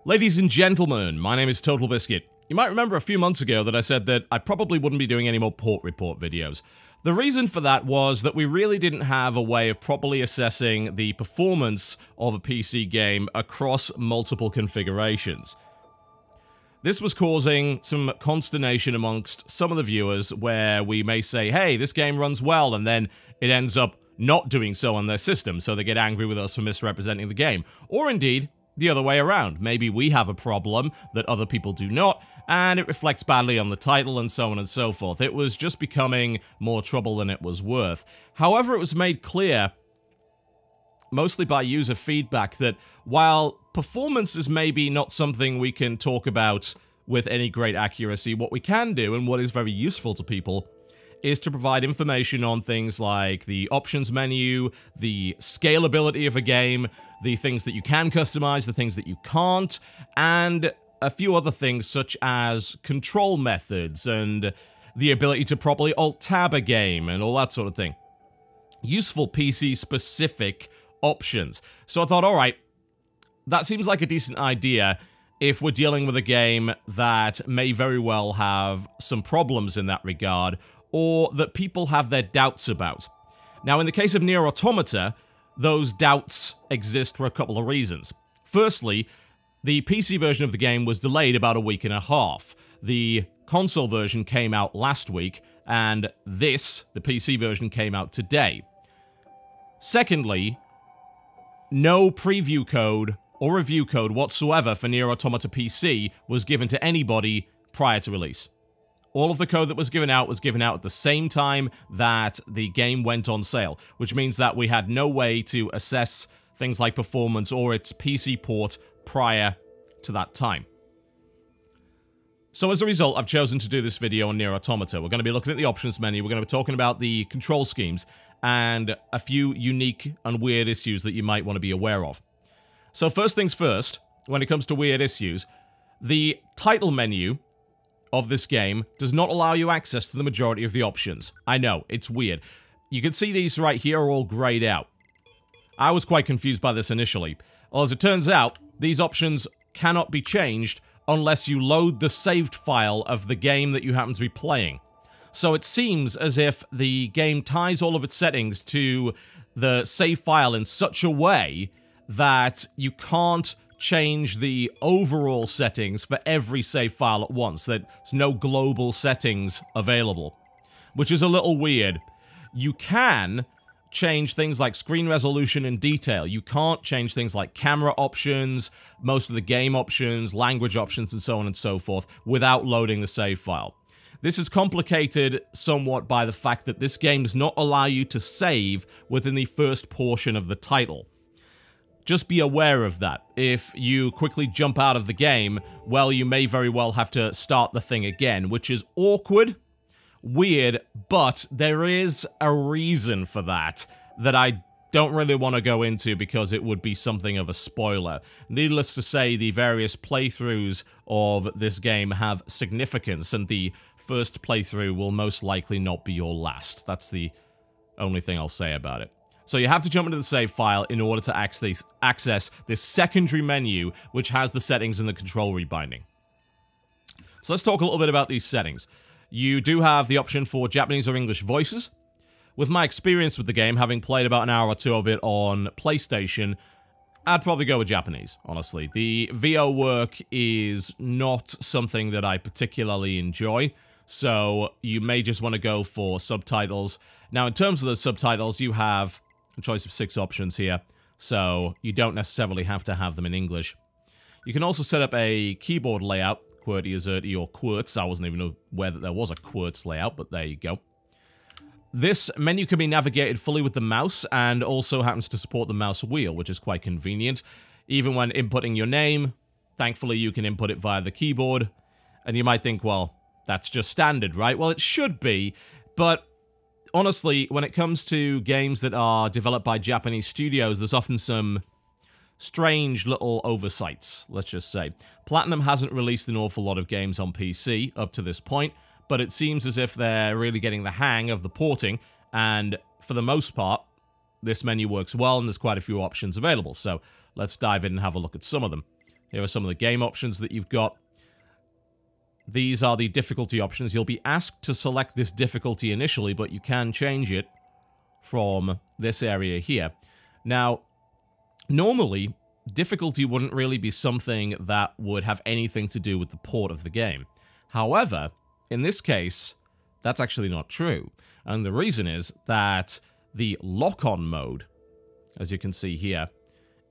Ladies and gentlemen, my name is TotalBiscuit. You might remember a few months ago that I said that I probably wouldn't be doing any more port report videos. The reason for that was that we really didn't have a way of properly assessing the performance of a PC game across multiple configurations. This was causing some consternation amongst some of the viewers where we may say, hey, this game runs well, and then it ends up not doing so on their system, so they get angry with us for misrepresenting the game. Or indeed, the other way around. Maybe we have a problem that other people do not, and it reflects badly on the title and so on and so forth. It was just becoming more trouble than it was worth. However, it was made clear, mostly by user feedback, that while performance is maybe not something we can talk about with any great accuracy, what we can do, and what is very useful to people, is to provide information on things like the options menu, the scalability of a game, the things that you can customize, the things that you can't, and a few other things such as control methods and the ability to properly alt-tab a game and all that sort of thing. Useful PC-specific options. So I thought, alright, that seems like a decent idea if we're dealing with a game that may very well have some problems in that regard, or that people have their doubts about. Now, in the case of NieR Automata, those doubts exist for a couple of reasons. Firstly, the PC version of the game was delayed about a week and a half. The console version came out last week, and this, the PC version, came out today. Secondly, no preview code or review code whatsoever for NieR Automata PC was given to anybody prior to release. All of the code that was given out at the same time that the game went on sale, which means that we had no way to assess things like performance or its PC port prior to that time. So as a result, I've chosen to do this video on NieR Automata. We're going to be looking at the options menu, we're going to be talking about the control schemes, and a few unique and weird issues that you might want to be aware of. So first things first, when it comes to weird issues, the title menu of this game does not allow you access to the majority of the options. I know, it's weird. You can see these right here are all grayed out. I was quite confused by this initially. Well, as it turns out, these options cannot be changed unless you load the saved file of the game that you happen to be playing. So it seems as if the game ties all of its settings to the save file in such a way that you can't change the overall settings for every save file at once. There's no global settings available, which is a little weird. You can change things like screen resolution and detail. You can't change things like camera options, most of the game options, language options, and so on and so forth without loading the save file. This is complicated somewhat by the fact that this game does not allow you to save within the first portion of the title. Just be aware of that. If you quickly jump out of the game, well, you may very well have to start the thing again, which is awkward, weird, but there is a reason for that I don't really want to go into because it would be something of a spoiler. Needless to say, the various playthroughs of this game have significance, and the first playthrough will most likely not be your last. That's the only thing I'll say about it. So you have to jump into the save file in order to access this secondary menu, which has the settings and the control rebinding. So let's talk a little bit about these settings. You do have the option for Japanese or English voices. With my experience with the game, having played about an hour or two of it on PlayStation, I'd probably go with Japanese, honestly. The VO work is not something that I particularly enjoy, so you may just want to go for subtitles. Now, in terms of the subtitles, you have a choice of 6 options here, so you don't necessarily have to have them in English. You can also set up a keyboard layout, QWERTY, AZERTY, or QWERTZ. I wasn't even aware that there was a QWERTZ layout, but there you go. This menu can be navigated fully with the mouse, and also happens to support the mouse wheel, which is quite convenient. Even when inputting your name, thankfully you can input it via the keyboard. And you might think, well, that's just standard, right? Well, it should be, but honestly, when it comes to games that are developed by Japanese studios, there's often some strange little oversights, let's just say. Platinum hasn't released an awful lot of games on PC up to this point, but it seems as if they're really getting the hang of the porting, and for the most part, this menu works well, and there's quite a few options available, so let's dive in and have a look at some of them. Here are some of the game options that you've got. These are the difficulty options. You'll be asked to select this difficulty initially, but you can change it from this area here. Now, normally, difficulty wouldn't really be something that would have anything to do with the port of the game. However, in this case, that's actually not true. And the reason is that the lock-on mode, as you can see here,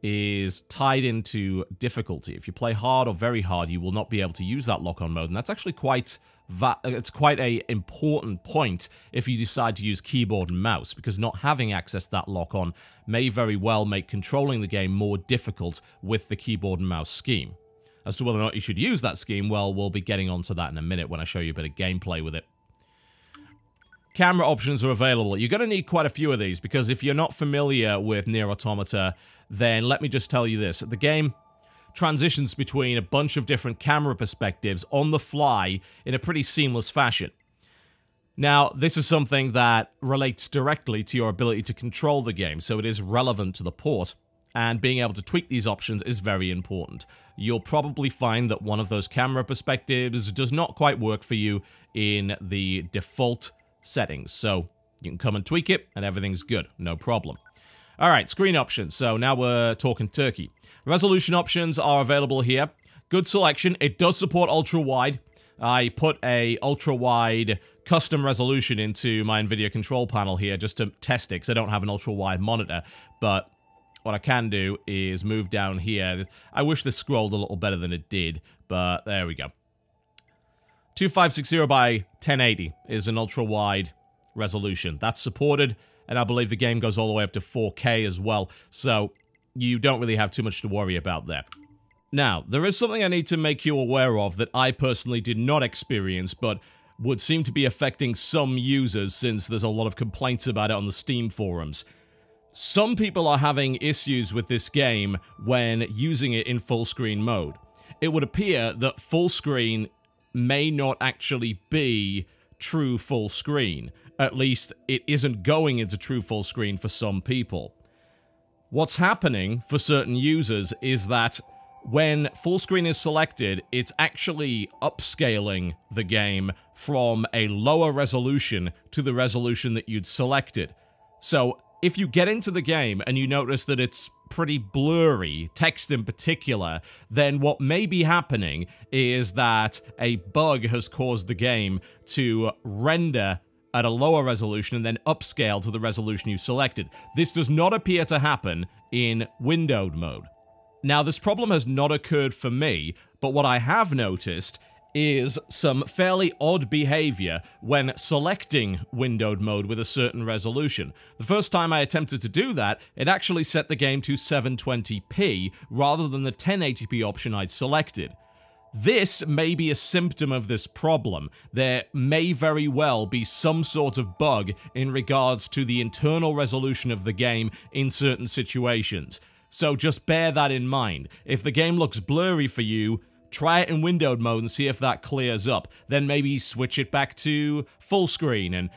is tied into difficulty. If you play hard or very hard, you will not be able to use that lock-on mode, and that's actually quite a important point if you decide to use keyboard and mouse, because not having access to that lock-on may very well make controlling the game more difficult with the keyboard and mouse scheme. As to whether or not you should use that scheme, well, we'll be getting onto that in a minute when I show you a bit of gameplay with it. Camera options are available. You're going to need quite a few of these, because if you're not familiar with NieR Automata, then let me just tell you this. The game transitions between a bunch of different camera perspectives on the fly in a pretty seamless fashion. Now, this is something that relates directly to your ability to control the game, so it is relevant to the port, and being able to tweak these options is very important. You'll probably find that one of those camera perspectives does not quite work for you in the default settings, so you can come and tweak it, and everything's good, no problem. Alright, screen options. So now we're talking turkey. Resolution options are available here. Good selection. It does support ultra-wide. I put a ultra-wide custom resolution into my Nvidia control panel here just to test it, because I don't have an ultra-wide monitor. But what I can do is move down here. I wish this scrolled a little better than it did, but there we go. 2560 by 1080 is an ultra-wide resolution. That's supported. And I believe the game goes all the way up to 4K as well, so you don't really have too much to worry about there. Now, there is something I need to make you aware of that I personally did not experience, but would seem to be affecting some users since there's a lot of complaints about it on the Steam forums. Some people are having issues with this game when using it in full screen mode. It would appear that full screen may not actually be true full screen. At least, it isn't going into true full screen for some people. What's happening for certain users is that when full screen is selected, it's actually upscaling the game from a lower resolution to the resolution that you'd selected. So, if you get into the game and you notice that it's pretty blurry, text in particular, then what may be happening is that a bug has caused the game to render at a lower resolution and then upscale to the resolution you selected. This does not appear to happen in windowed mode. Now, this problem has not occurred for me, but what I have noticed is some fairly odd behavior when selecting windowed mode with a certain resolution. The first time I attempted to do that, it actually set the game to 720p rather than the 1080p option I'd selected. This may be a symptom of this problem. There may very well be some sort of bug in regards to the internal resolution of the game in certain situations. So just bear that in mind. If the game looks blurry for you, try it in windowed mode and see if that clears up. Then maybe switch it back to full screen and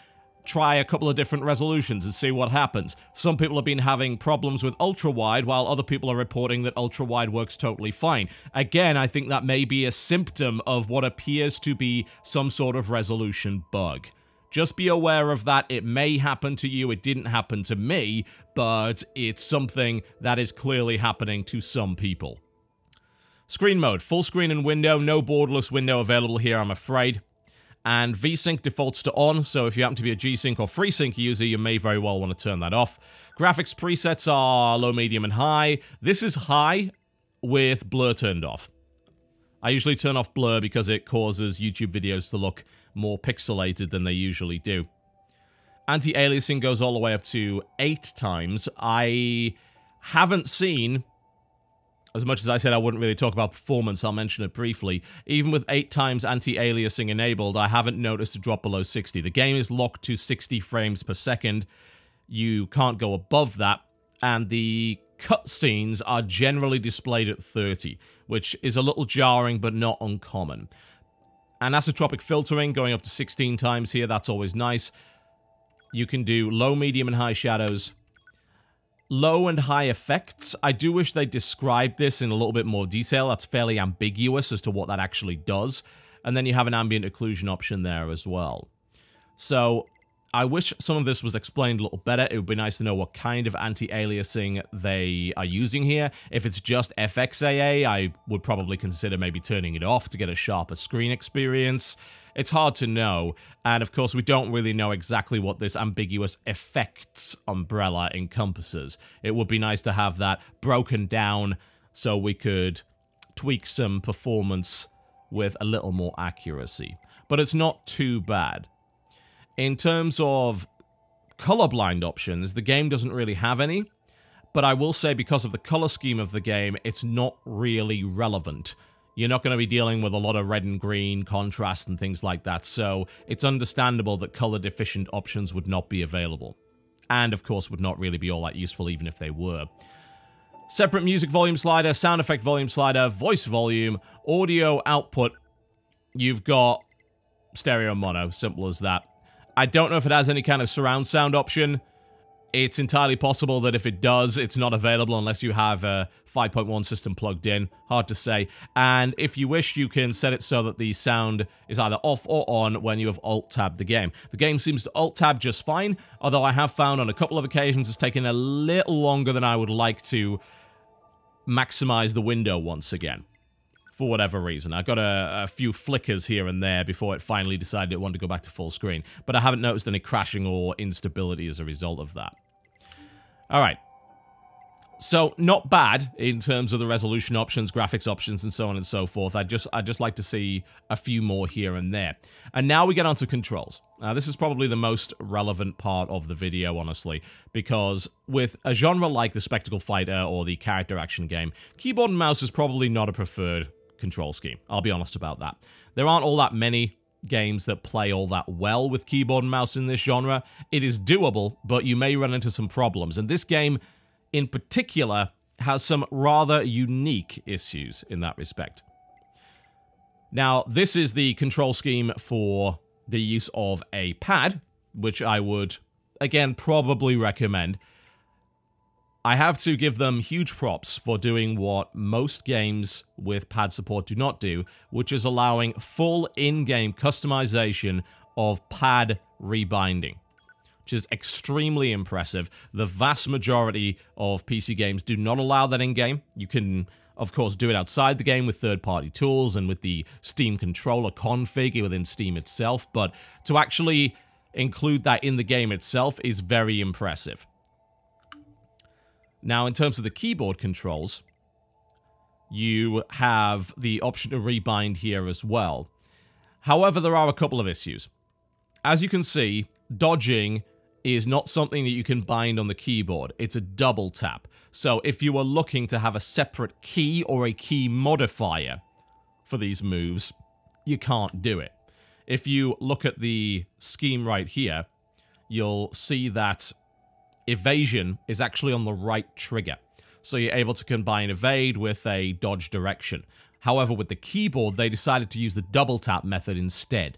try a couple of different resolutions and see what happens. Some people have been having problems with ultra-wide, while other people are reporting that ultra-wide works totally fine. Again, I think that may be a symptom of what appears to be some sort of resolution bug. Just be aware of that. It may happen to you. It didn't happen to me, but it's something that is clearly happening to some people. Screen mode. Full screen and window. No borderless window available here, I'm afraid. And VSync defaults to on, so if you happen to be a Gsync or FreeSync user, you may very well want to turn that off. Graphics presets are low, medium, and high. This is high with blur turned off. I usually turn off blur because it causes YouTube videos to look more pixelated than they usually do. Anti-aliasing goes all the way up to 8 times. I haven't seen... As much as I said I wouldn't really talk about performance, I'll mention it briefly. Even with 8 times anti-aliasing enabled, I haven't noticed a drop below 60. The game is locked to 60 frames per second. You can't go above that. And the cutscenes are generally displayed at 30, which is a little jarring but not uncommon. Anisotropic filtering going up to 16 times here, that's always nice. You can do low, medium, and high shadows. low and high effects. I do wish they described this in a little bit more detail. That's fairly ambiguous as to what that actually does. And then you have an ambient occlusion option there as well. So I wish some of this was explained a little better. It would be nice to know what kind of anti-aliasing they are using here. If it's just FXAA, I would probably consider maybe turning it off to get a sharper screen experience. It's hard to know, and of course we don't really know exactly what this ambiguous effects umbrella encompasses. It would be nice to have that broken down so we could tweak some performance with a little more accuracy. But it's not too bad. In terms of colorblind options, the game doesn't really have any, but I will say because of the color scheme of the game, it's not really relevant. You're not going to be dealing with a lot of red and green contrast and things like that, so it's understandable that color-deficient options would not be available. And, of course, would not really be all that useful even if they were. Separate music volume slider, sound effect volume slider, voice volume, audio output. You've got stereo and mono, simple as that. I don't know if it has any kind of surround sound option. It's entirely possible that if it does, it's not available unless you have a 5.1 system plugged in. Hard to say. And if you wish, you can set it so that the sound is either off or on when you have alt-tabbed the game. The game seems to alt-tab just fine, although I have found on a couple of occasions it's taken a little longer than I would like to maximize the window once again. For whatever reason. I got a few flickers here and there before it finally decided it wanted to go back to full screen. But I haven't noticed any crashing or instability as a result of that. Alright. So, not bad in terms of the resolution options, graphics options, and so on and so forth. I'd just like to see a few more here and there. And now we get onto controls. Now, this is probably the most relevant part of the video, honestly, because with a genre like the Spectacle Fighter or the character action game, keyboard and mouse is probably not a preferred control scheme. I'll be honest about that. There aren't all that many games that play all that well with keyboard and mouse in this genre. It is doable, but you may run into some problems. And this game, in particular, has some rather unique issues in that respect. Now, this is the control scheme for the use of a pad, which I would, again, probably recommend. I have to give them huge props for doing what most games with pad support do not do, which is allowing full in-game customization of pad rebinding, which is extremely impressive. The vast majority of PC games do not allow that in-game. You can, of course, do it outside the game with third-party tools and with the Steam controller config within Steam itself, but to actually include that in the game itself is very impressive. Now, in terms of the keyboard controls, you have the option to rebind here as well. However, there are a couple of issues. As you can see, dodging is not something that you can bind on the keyboard. It's a double tap. So if you are looking to have a separate key or a key modifier for these moves, you can't do it. If you look at the scheme right here, you'll see that evasion is actually on the right trigger. So you're able to combine evade with a dodge direction. However, with the keyboard, they decided to use the double tap method instead.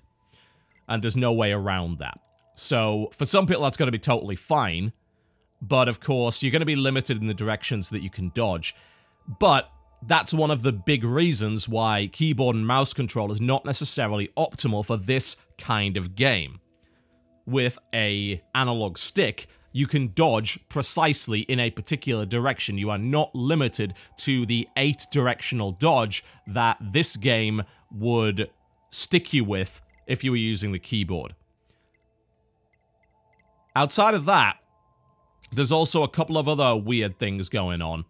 And there's no way around that. So for some people, that's going to be totally fine. But of course, you're going to be limited in the directions that you can dodge. But that's one of the big reasons why keyboard and mouse control is not necessarily optimal for this kind of game. With an analog stick, you can dodge precisely in a particular direction. You are not limited to the 8-directional dodge that this game would stick you with if you were using the keyboard. Outside of that, there's also a couple of other weird things going on.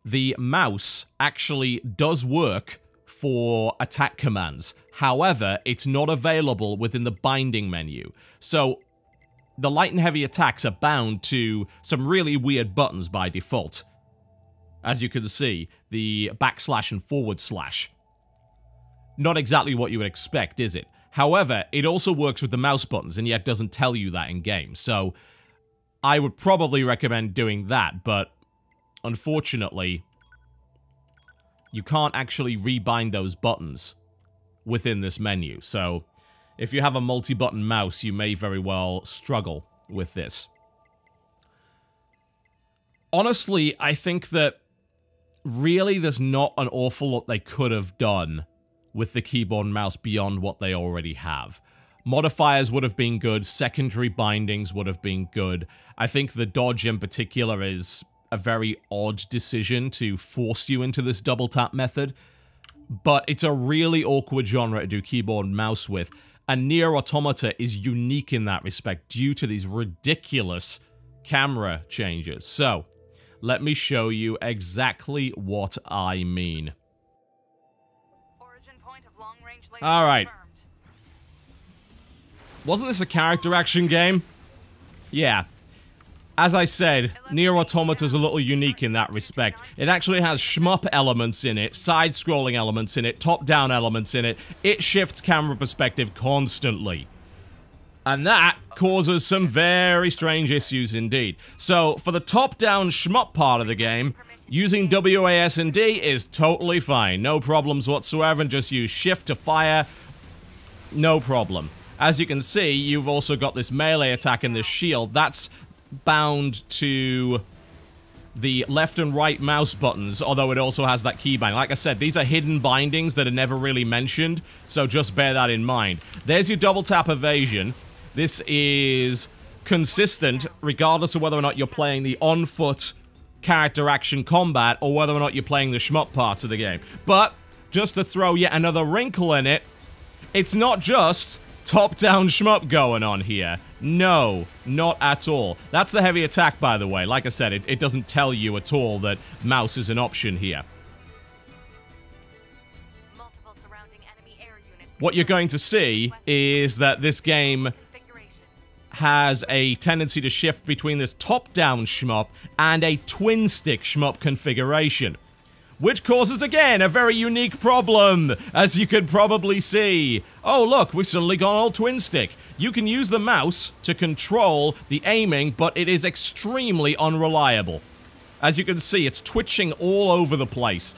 The mouse actually does work for attack commands. However, it's not available within the binding menu. So the light and heavy attacks are bound to some really weird buttons by default. As you can see, the backslash and forward slash. Not exactly what you would expect, is it? However, it also works with the mouse buttons, and yet doesn't tell you that in-game. So, I would probably recommend doing that, but unfortunately, you can't actually rebind those buttons within this menu. So, if you have a multi-button mouse, you may very well struggle with this. honestly, I think that really there's not an awful lot they could have done with the keyboard and mouse beyond what they already have. Modifiers would have been good, secondary bindings would have been good. I think the dodge in particular is a very odd decision to force you into this double tap method, but it's a really awkward genre to do keyboard and mouse with, and NieR Automata is unique in that respect due to these ridiculous camera changes. So, let me show you exactly what I mean. Alright. Wasn't this a character action game? Yeah. As I said, NieR Automata is a little unique in that respect. It actually has shmup elements in it, side-scrolling elements in it, top-down elements in it. It shifts camera perspective constantly. And that causes some very strange issues indeed. So, for the top-down shmup part of the game, using WASD is totally fine. No problems whatsoever, and just use shift to fire. No problem. As you can see, you've also got this melee attack and this shield. That's bound to the left and right mouse buttons, although it also has that keybind. Like I said, these are hidden bindings that are never really mentioned, so just bear that in mind. There's your double tap evasion. This is consistent regardless of whether or not you're playing the on-foot character action combat or whether or not you're playing the shmup parts of the game. But, just to throw yet another wrinkle in it, it's not just top-down shmup going on here. No, not at all. That's the heavy attack, by the way. Like I said, it doesn't tell you at all that mouse is an option here. What you're going to see is that this game has a tendency to shift between this top-down shmup and a twin-stick shmup configuration, which causes, again, a very unique problem, as you could probably see. Oh, look, we've suddenly gone all twin-stick. You can use the mouse to control the aiming, but it is extremely unreliable. As you can see, it's twitching all over the place.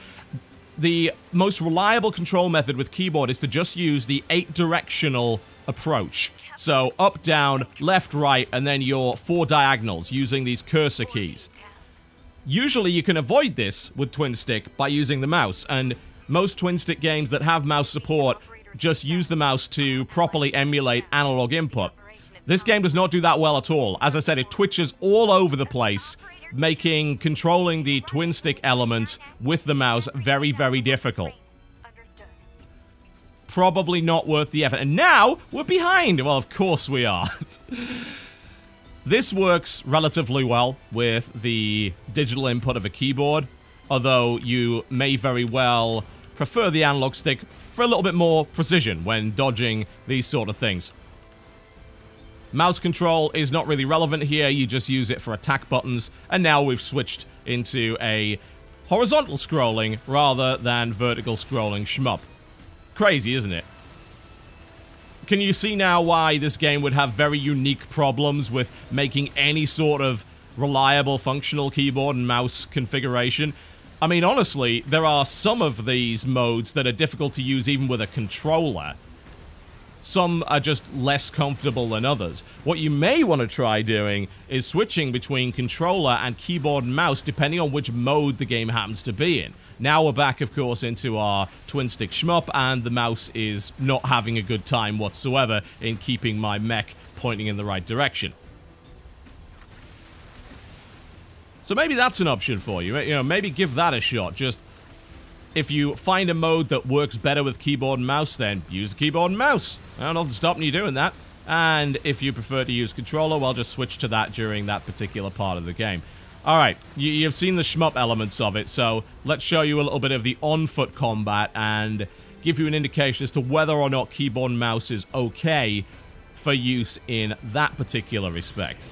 The most reliable control method with keyboard is to just use the 8-directional approach. So, up, down, left, right, and then your 4 diagonals using these cursor keys. Usually you can avoid this with twin stick by using the mouse, and most twin stick games that have mouse support just use the mouse to properly emulate analog input. This game does not do that well at all. As I said, it twitches all over the place, making controlling the twin stick element with the mouse very, very difficult. Probably not worth the effort. And now, we're behind! Well, of course we are. This works relatively well with the digital input of a keyboard, although you may very well prefer the analog stick for a little bit more precision when dodging these sort of things. Mouse control is not really relevant here, you just use it for attack buttons, and now we've switched into a horizontal scrolling rather than vertical scrolling shmup. Crazy, isn't it? Can you see now why this game would have very unique problems with making any sort of reliable functional keyboard and mouse configuration? I mean, honestly, there are some of these modes that are difficult to use even with a controller. Some are just less comfortable than others. What you may want to try doing is switching between controller and keyboard and mouse depending on which mode the game happens to be in. Now we're back, of course, into our twin-stick shmup, and the mouse is not having a good time whatsoever in keeping my mech pointing in the right direction. So maybe that's an option for you. You know, maybe give that a shot. Just, if you find a mode that works better with keyboard and mouse, then use keyboard and mouse. I don't know if stopping you doing that. And if you prefer to use controller, well, just switch to that during that particular part of the game. Alright, you've seen the shmup elements of it, so let's show you a little bit of the on-foot combat and give you an indication as to whether or not keyboard and mouse is okay for use in that particular respect.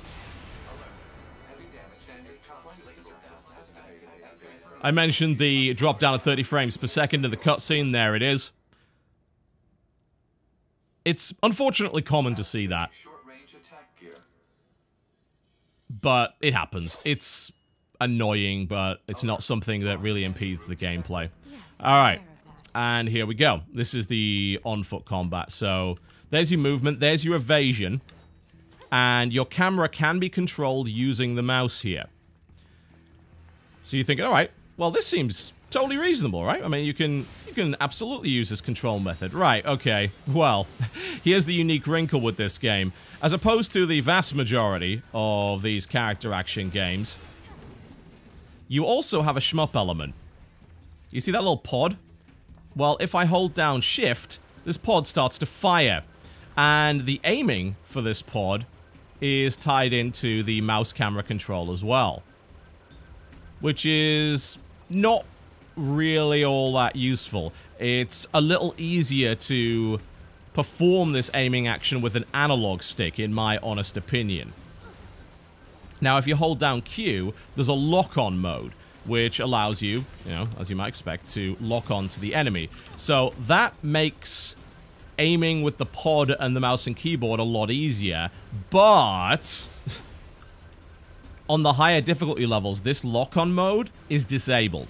I mentioned the drop down to 30 frames per second in the cutscene. There it is. It's unfortunately common to see that. But it happens. It's annoying, but it's not something that really impedes the gameplay. Alright, and here we go. This is the on-foot combat. So, there's your movement, there's your evasion, and your camera can be controlled using the mouse here. So you think, all right, well, this seems totally reasonable, right? I mean, you can absolutely use this control method. Right, okay. Well, here's the unique wrinkle with this game. As opposed to the vast majority of these character action games, you also have a shmup element. You see that little pod? Well, if I hold down shift, this pod starts to fire. And the aiming for this pod is tied into the mouse camera control as well. Which is not really all that useful. It's a little easier to perform this aiming action with an analog stick, in my honest opinion. Now, if you hold down Q, there's a lock-on mode, which allows you, as you might expect, to lock on to the enemy. So that makes aiming with the pod and the mouse and keyboard a lot easier, but on the higher difficulty levels, this lock-on mode is disabled.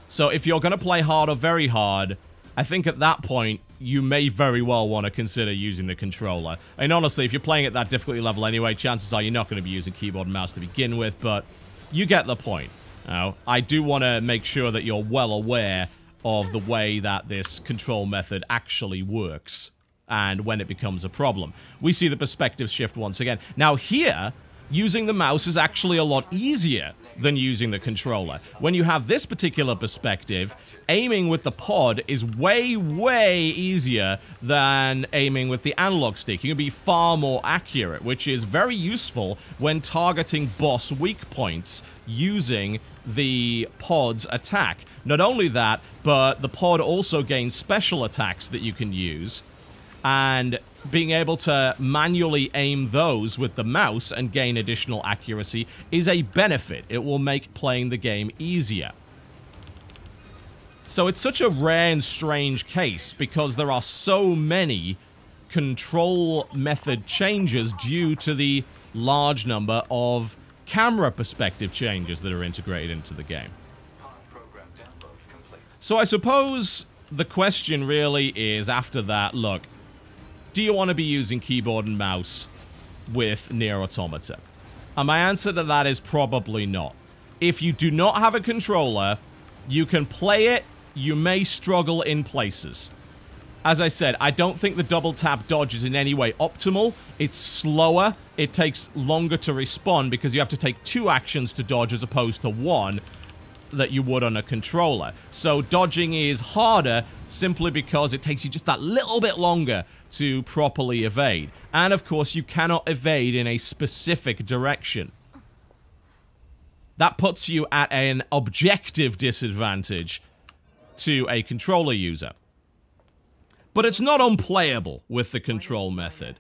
So if you're going to play hard or very hard, I think at that point, you may very well want to consider using the controller. And honestly, if you're playing at that difficulty level anyway, chances are you're not going to be using keyboard and mouse to begin with, but you get the point. Now, I do want to make sure that you're well aware of the way that this control method actually works and when it becomes a problem. We see the perspective shift once again. Now here, using the mouse is actually a lot easier than using the controller. When you have this particular perspective, aiming with the pod is way, way easier than aiming with the analog stick. You can be far more accurate, which is very useful when targeting boss weak points using the pod's attack. Not only that, but the pod also gains special attacks that you can use, and being able to manually aim those with the mouse and gain additional accuracy is a benefit. It will make playing the game easier. So it's such a rare and strange case because there are so many control method changes due to the large number of camera perspective changes that are integrated into the game. So I suppose the question really is, after that, look, do you want to be using keyboard and mouse with NieR Automata? And my answer to that is probably not. If you do not have a controller, you can play it, you may struggle in places. As I said, I don't think the double tap dodge is in any way optimal. It's slower, it takes longer to respond because you have to take 2 actions to dodge as opposed to 1 that you would on a controller. So dodging is harder simply because it takes you just that little bit longer to properly evade. And of course, you cannot evade in a specific direction. That puts you at an objective disadvantage to a controller user. But it's not unplayable with the control method.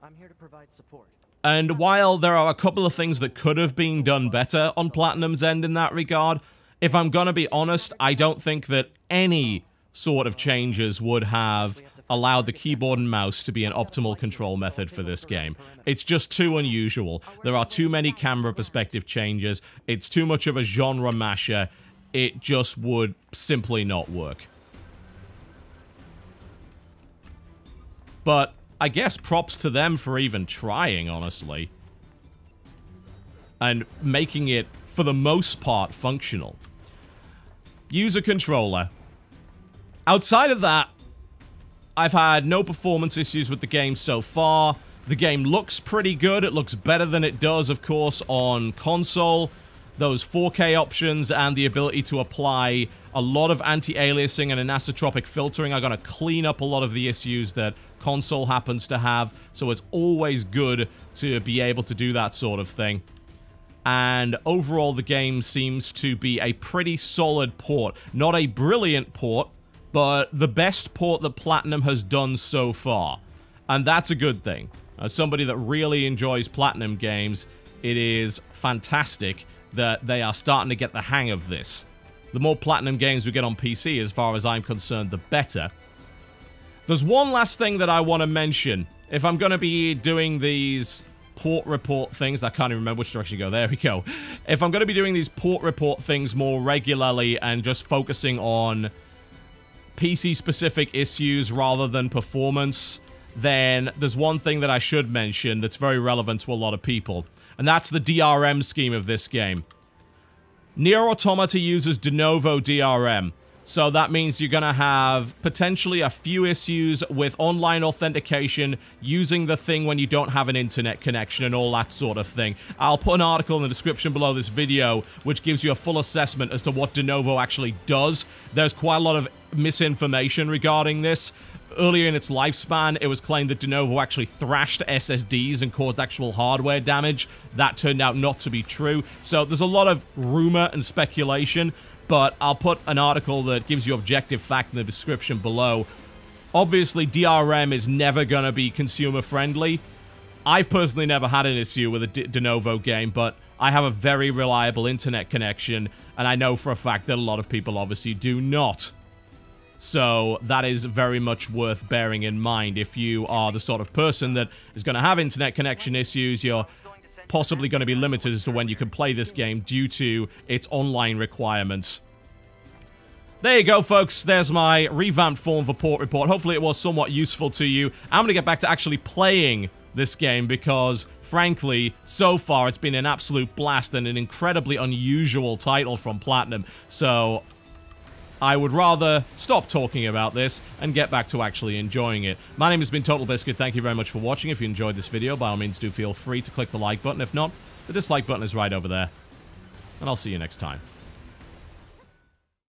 I'm here to provide support. And while there are a couple of things that could have been done better on Platinum's end in that regard, if I'm gonna be honest, I don't think that any sort of changes would have allowed the keyboard and mouse to be an optimal control method for this game. It's just too unusual. There are too many camera perspective changes. It's too much of a genre masher. It just would simply not work. But I guess props to them for even trying, honestly. And making it, for the most part, functional. Use a controller. Outside of that, I've had no performance issues with the game so far. The game looks pretty good. It looks better than it does, of course, on console. Those 4K options and the ability to apply a lot of anti-aliasing and anisotropic filtering are going to clean up a lot of the issues that console happens to have. So it's always good to be able to do that sort of thing. And overall, the game seems to be a pretty solid port. Not a brilliant port, but the best port that Platinum has done so far. And that's a good thing. As somebody that really enjoys Platinum games, it is fantastic that they are starting to get the hang of this. The more Platinum games we get on PC, as far as I'm concerned, the better. There's one last thing that I want to mention. If I'm going to be doing these port report things, I can't even remember which direction to go. There we go. If I'm going to be doing these port report things more regularly and just focusing on PC-specific issues rather than performance, then there's one thing that I should mention that's very relevant to a lot of people, and that's the DRM scheme of this game. NieR Automata uses de novo DRM. So that means you're going to have potentially a few issues with online authentication using the thing when you don't have an internet connection and all that sort of thing. I'll put an article in the description below this video which gives you a full assessment as to what de novo actually does. There's quite a lot of misinformation regarding this. Earlier in its lifespan, it was claimed that de novo actually thrashed SSDs and caused actual hardware damage. That turned out not to be true. So there's a lot of rumor and speculation. But I'll put an article that gives you objective fact in the description below. Obviously, DRM is never going to be consumer-friendly. I've personally never had an issue with a de novo game, but I have a very reliable internet connection, and I know for a fact that a lot of people obviously do not. So that is very much worth bearing in mind. If you are the sort of person that is going to have internet connection issues, you're possibly going to be limited as to when you can play this game due to its online requirements. There you go, folks. There's my revamped form for port report. Hopefully it was somewhat useful to you. I'm going to get back to actually playing this game because, frankly, so far it's been an absolute blast and an incredibly unusual title from Platinum. So I would rather stop talking about this and get back to actually enjoying it. My name has been TotalBiscuit. Thank you very much for watching. If you enjoyed this video, by all means do feel free to click the like button. If not, the dislike button is right over there. And I'll see you next time.